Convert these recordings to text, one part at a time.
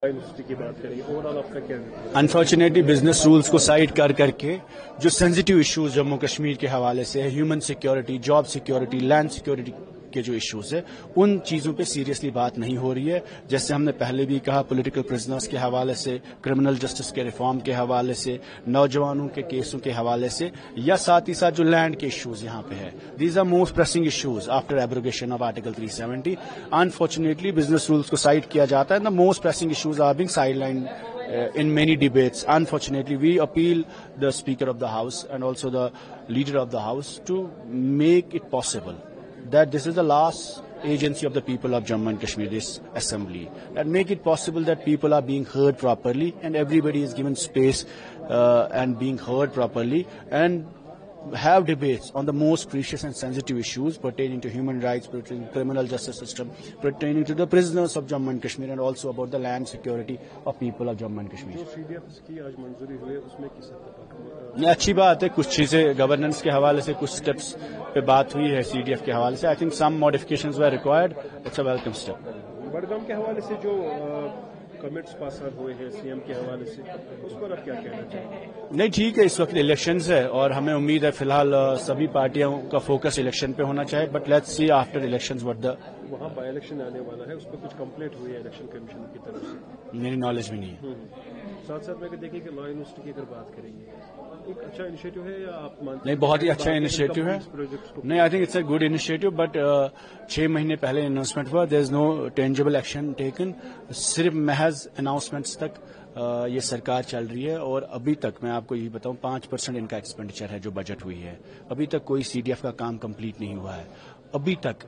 کی بات کریں اوور آل آپ کا کیا ہے؟ انفارچونیٹلی بزنس رولز کو سائڈ کر کے جو سینسٹیو ایشوز جموں کشمیر کے حوالے سے ہے، human security, job security, land security کے جو ایشوز ہے، ان چیزوں پہ سیریسلی بات نہیں ہو رہی ہے. جیسے ہم نے پہلے بھی کہا، پولیٹیکل پرزنرز کے حوالے سے، کرمنل جسٹس کے ریفارم کے حوالے سے، نوجوانوں کے کیسوں کے حوالے سے، یا ساتھ ہی ساتھ جو لینڈ کے ایشوز یہاں پہ ہے. These are most pressing issues after abrogation of article 370. Unfortunately business rules کو سائڈ کیا جاتا ہے. The most pressing issues are being side line in many debates. Unfortunately, we appeal the Speaker of the House and also the Leader of the House to make it possible that this is the last agency of the people of Jammu and Kashmir, this assembly, that make it possible that people are being heard properly and everybody is given space and being heard properly, and have debates on the most precious and sensitive issues pertaining to human rights, pertaining to criminal justice system, pertaining to the prisoners of Jammu and Kashmir, and also about the land security of people of Jammu and Kashmir. جو CDF کی آج منظوری ہوئی ہے اس میں کس حد تک اچھی بات ہے. کچھ چیزیں گورننس کے حوالے سے کچھ سٹیپس پہ بات ہوئی ہے CDF کے حوالے سے. I think some modifications were required. It's a welcome step. Budgam کے حوالے سے جو کمنٹس پاس ہوئے ہیں CM کے حوالے سے، اس پر آپ کیا کہنا چاہیں؟ نہیں ٹھیک ہے، اس وقت الیکشنز ہے اور ہمیں امید ہے فی الحال سبھی پارٹیوں کا فوکس الیکشن پہ ہونا چاہیے. But let's see after elections what the وہاں بائی الیکشن آنے والا ہے، اس پہ کچھ کمپلیٹ ہوئی ہے الیکشن کمیشن کی طرف سے؟ میری نالج بھی نہیں ہے. ساتھ ساتھ میں دیکھیں کہ لا یونیورسٹی کی اگر بات کریں گے، ایک اچھا انیشیٹو ہے یا آپ مانتے ہیں؟ نہیں، بہت ہی اچھا انیشیٹو ہے. نہیں، I think it's a good initiative. But 6 مہینے پہلے اناؤنسمنٹ ہوا، there is no tangible action taken. صرف محض اناؤنسمنٹس تک یہ سرکار چل رہی ہے، اور ابھی تک میں آپ کو یہ بتاؤں 5% ان کا ایکسپینڈیچر ہے جو بجٹ ہوئی ہے. ابھی تک کوئی CDF کا کام کمپلیٹ نہیں ہوا ہے. ابھی تک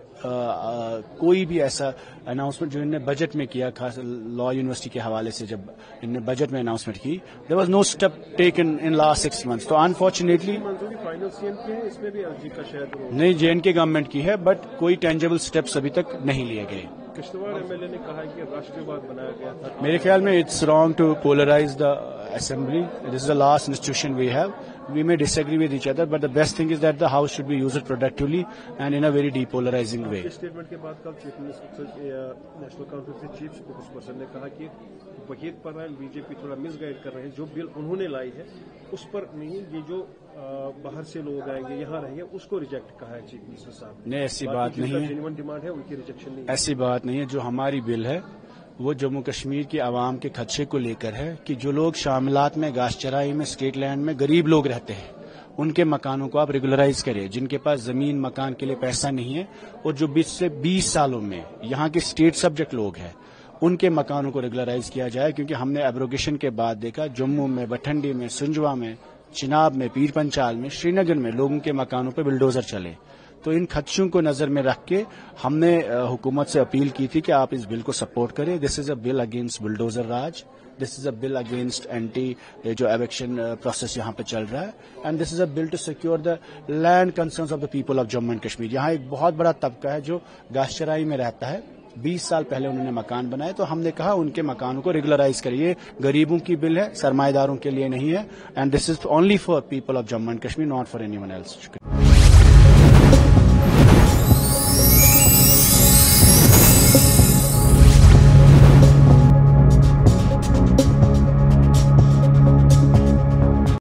کوئی بھی ایسا اناؤنسمنٹ جو انہوں نے بجٹ میں کیا، خاص لا یونیورسٹی کے حوالے سے جب انہوں نے بجٹ میں اناؤنسمنٹ کی، there was no step taken in last 6 months. تو انفارچونیٹلی فائنل CM کی ہے، اس میں بھی LG کا شاید نہیں، JNK گورنمنٹ کی ہے، بٹ کوئی ٹینجیبل اسٹیپس ابھی تک نہیں لیے گئے. کشتواڑ MLA نے کہا کہ راشٹریہ واد بنایا گیا تھا. میرے خیال میں it's wrong to polarize the assembly. This is the last institution we have. We may disagree with each other, but the best thing is that the house should be used productively and in a very depolarizing way. اس statement کے بعد کل chief minister national conference کے chief spokesperson نے کہا کہ Waheed پرائن BJP تھوڑا مس guide کر رہے ہیں. جو بل انہوں نے لائی ہے اس پر نہیں، یہ جو باہر سے لوگ آئیں گے یہاں رہیں گے اس کو ریجیکٹ کہا ہے چیف منسٹر صاحب. نہیں، ایسی بات نہیں ہے. جینوئن ڈیمانڈ ہے ان کی ریجیکشن نہیں. ایسی بات نہیں ہے. جو ہماری بل ہے وہ جموں کشمیر کے عوام کے خدشے کو لے کر ہے کہ جو لوگ شاملات میں، گاس چرائی میں، اسٹیٹ لینڈ میں غریب لوگ رہتے ہیں، ان کے مکانوں کو آپ ریگولرائز کریں. جن کے پاس زمین مکان کے لیے پیسہ نہیں ہے اور جو 20 سالوں میں یہاں کے اسٹیٹ سبجیکٹ لوگ ہیں، ان کے مکانوں کو ریگولرائز کیا جائے. کیونکہ ہم نے ایبروگیشن کے بعد دیکھا جموں میں، بٹھنڈی میں، سنجوا میں، چناب میں، پیر پنچال میں، سری نگر میں لوگوں کے مکانوں پہ بلڈوزر چلے. تو ان خدشوں کو نظر میں رکھ کے ہم نے حکومت سے اپیل کی تھی کہ آپ اس بل کو سپورٹ کریں. This is a bill against bulldozer raj. This is a bill against anti جو ایوکشن پروسیس یہاں پہ چل رہا ہے. And this is a bill to secure the land concerns of the people of Jammu and Kashmir. یہاں ایک بہت بڑا طبقہ ہے جو گاس چرائی میں رہتا ہے. 20 سال پہلے انہوں نے مکان بنائے، تو ہم نے کہا ان کے مکانوں کو ریگولرائز کریے. غریبوں کی بل ہے، سرمایہ داروں کے لیے نہیں ہے. And this is only for people of Jammu and Kashmir, not for anyone else. شکریہ.